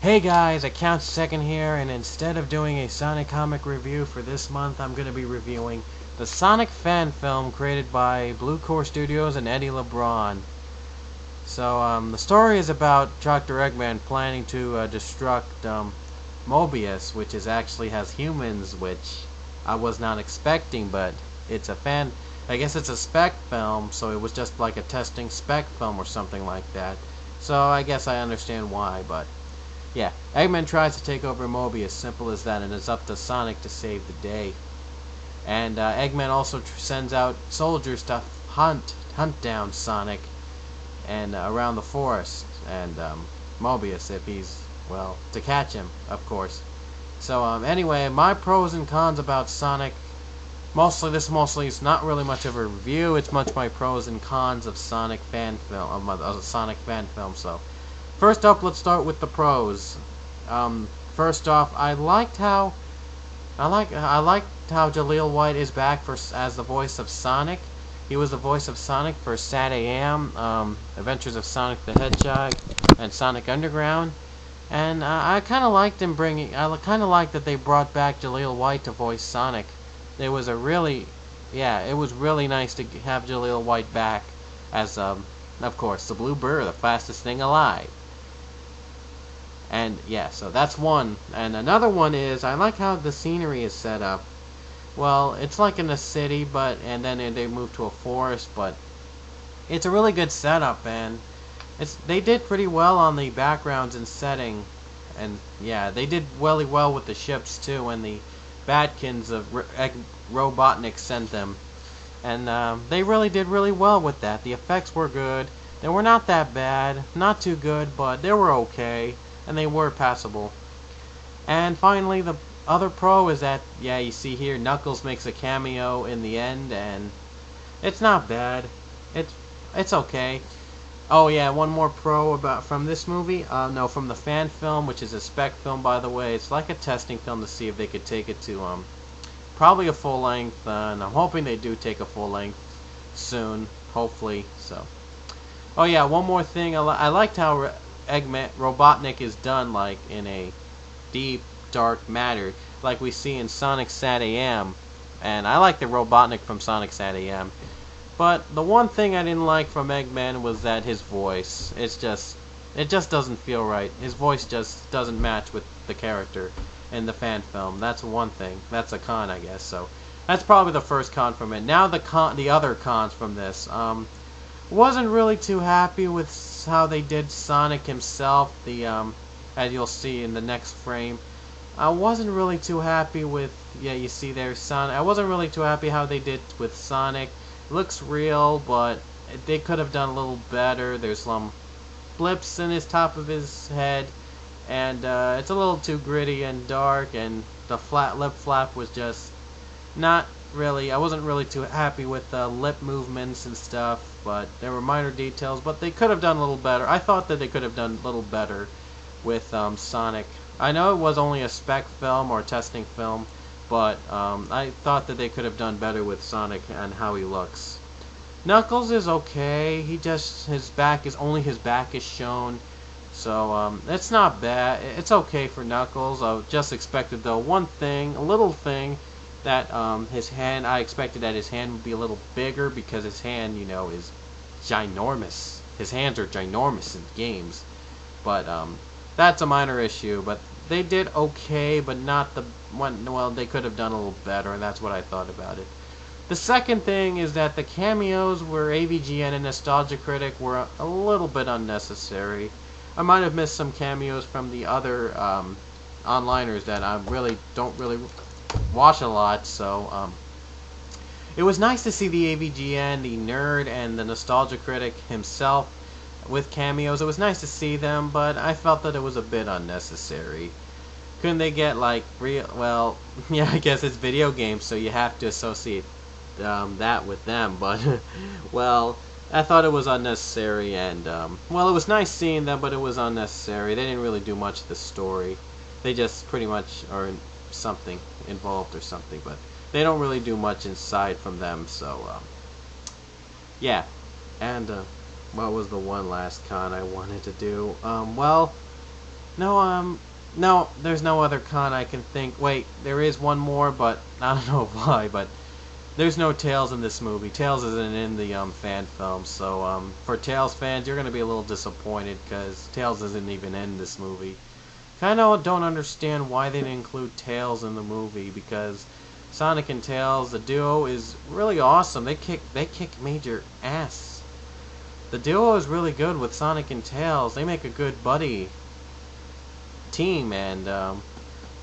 Hey guys, TheAccount2econd here, and instead of doing a Sonic comic review for this month, I'm going to be reviewing the Sonic fan film created by Blue Core Studios and Eddie LeBron. So, the story is about Dr. Eggman planning to destruct Mobius, which actually has humans, which I was not expecting, but it's a fan. I guess it's a spec film, so it was just like a testing spec film or something like that. So I guess I understand why, but yeah, Eggman tries to take over Mobius, simple as that, and it's up to Sonic to save the day. And Eggman also sends out soldiers to hunt down Sonic and around the forest and Mobius if he's, well, to catch him, of course. So anyway, my pros and cons about Sonic. Mostly is not really much of a review. It's much my pros and cons of Sonic fan film, of Sonic fan film. So first up, let's start with the pros. First off, I liked how Jaleel White is back as the voice of Sonic. He was the voice of Sonic for SatAM, Adventures of Sonic the Hedgehog, and Sonic Underground. And I kind of liked him bringing. I kind of liked that they brought back Jaleel White to voice Sonic. It was it was really nice to have Jaleel White back as, of course, the Blue Bird, the fastest thing alive. And yeah, so that's one. And another one is I like how the scenery is set up. Well, it's like in a city, and then they move to a forest, but it's a really good setup, and they did pretty well on the backgrounds and setting, and yeah, they did really well with the ships too, and the Batkins of Robotnik sent them, and they really did really well with that. The effects were good. They were not that bad, not too good, but they were okay, and they were passable. And finally, the other pro is that, yeah, you see here, Knuckles makes a cameo in the end, and it's not bad. It's okay. Oh yeah, one more pro from this movie. No, from the fan film, which is a spec film, by the way. It's like a testing film to see if they could take it to probably a full length, and I'm hoping they do take a full length soon, hopefully. So, oh yeah, one more thing. I liked how Robotnik is done, like in a deep, dark matter, like we see in Sonic SatAM, and I like the Robotnik from Sonic SatAM. But the one thing I didn't like from Eggman was that his voice. It just doesn't feel right. His voice just doesn't match with the character in the fan film. That's one thing. That's a con, I guess. So that's probably the first con from it. Now the other cons from this. Wasn't really too happy with how they did Sonic himself. As you'll see in the next frame. I wasn't really too happy with. Yeah, you see there Sonic. I wasn't really too happy how they did with Sonic. Looks real, but they could have done a little better. There's some blips in his top of his head, and it's a little too gritty and dark, and the flat lip flap was just not really. I wasn't really too happy with the lip movements and stuff, but there were minor details, but they could have done a little better. I thought that they could have done a little better with Sonic. I know it was only a spec film or testing film, but I thought that they could have done better with Sonic and how he looks. Knuckles is okay. His back is shown, so it's not bad. It's okay for Knuckles. I just expected though a little thing, that his hand. I expected that his hand would be a little bigger because his hand, is ginormous. His hands are ginormous in games, but that's a minor issue. But they did okay, but not the one. Well, they could have done a little better, and that's what I thought about it. The second thing is that the cameos were AVGN and Nostalgia Critic were a little bit unnecessary. I might have missed some cameos from the other onliners that I don't really watch a lot, so it was nice to see the AVGN, the nerd, and the Nostalgia Critic himself with cameos. It was nice to see them, but I felt that it was a bit unnecessary. Couldn't they get like real? Well, yeah, I guess it's video games, so you have to associate that with them. But well, I thought it was unnecessary, and well, it was nice seeing them, but it was unnecessary. They didn't really do much to the story. They just pretty much are something involved or something, but they don't really do much inside from them. So yeah, and what was the one last con I wanted to do? Well, No, no, there's no other con I can think. Wait, there is one more, but I don't know why, but there's no Tails in this movie. Tails isn't in the fan film, so for Tails fans, you're gonna be a little disappointed because Tails isn't even in this movie. Kind of don't understand why they didn't include Tails in the movie because Sonic and Tails, the duo, is really awesome. They kick major ass. The duo is really good with Sonic and Tails. They make a good buddy team, and the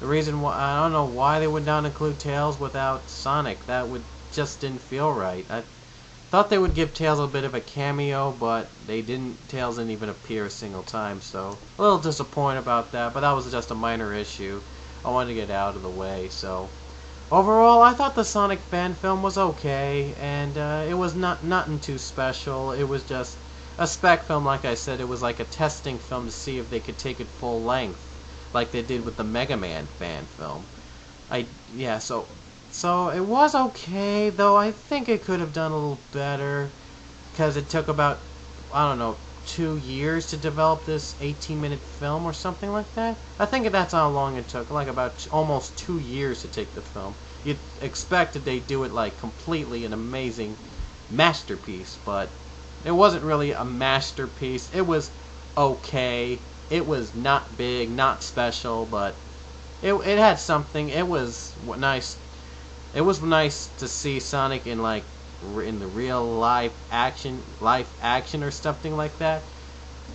reason why I don't know why they would not include Tails without Sonic. That would just didn't feel right. I thought they would give Tails a bit of a cameo, but they didn't. Tails didn't even appear a single time, so a little disappointed about that. But that was just a minor issue. I wanted to get out of the way. So overall, I thought the Sonic fan film was okay, and it was nothing too special. It was just a spec film, like I said. It was like a testing film to see if they could take it full length, like they did with the Mega Man fan film. Yeah, so it was okay, though I think it could have done a little better because it took about, I don't know, 2 years to develop this 18-minute film or something like that. I think that's how long it took, like about almost 2 years to take the film. You'd expect that they'd do it like completely an amazing masterpiece, but it wasn't really a masterpiece. It was okay. It was not big, not special, but it had something. It was nice. It was nice to see Sonic in like in the real life action or something like that.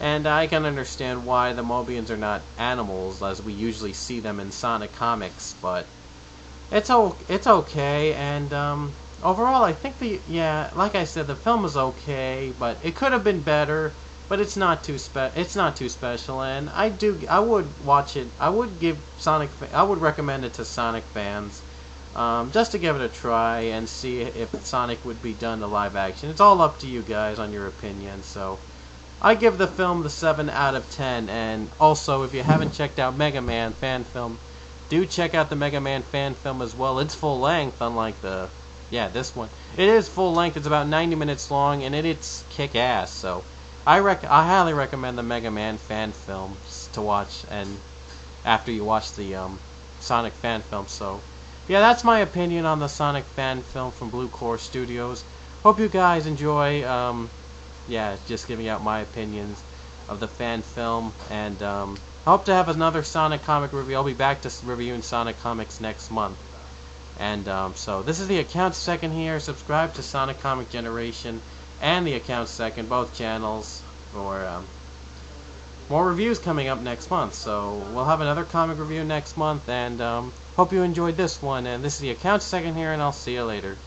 And I can understand why the Mobians are not animals as we usually see them in Sonic comics, but it's okay. And overall, I think like I said, the film is okay, but it could have been better. But it's not too special, and I would watch it. I would recommend it to Sonic fans, just to give it a try and see if Sonic would be done to live action. It's all up to you guys on your opinion. So I give the film the 7 out of 10. And also, if you haven't checked out Mega Man fan film, do check out the Mega Man fan film as well. It's full length, unlike this one. It is full length. It's about 90 minutes long, and it's kick ass. So I highly recommend the Mega Man fan films to watch, and after you watch the Sonic fan film. So yeah, that's my opinion on the Sonic fan film from Blue Core Studios. Hope you guys enjoy. Yeah, just giving out my opinions of the fan film, and I hope to have another Sonic comic review. I'll be back to reviewing Sonic comics next month. And so this is the Account2econd here. Subscribe to Sonic Comic Generation and the Account2econd, both channels, for more reviews coming up next month. So we'll have another comic review next month, and hope you enjoyed this one. And this is the Account2econd here, and I'll see you later.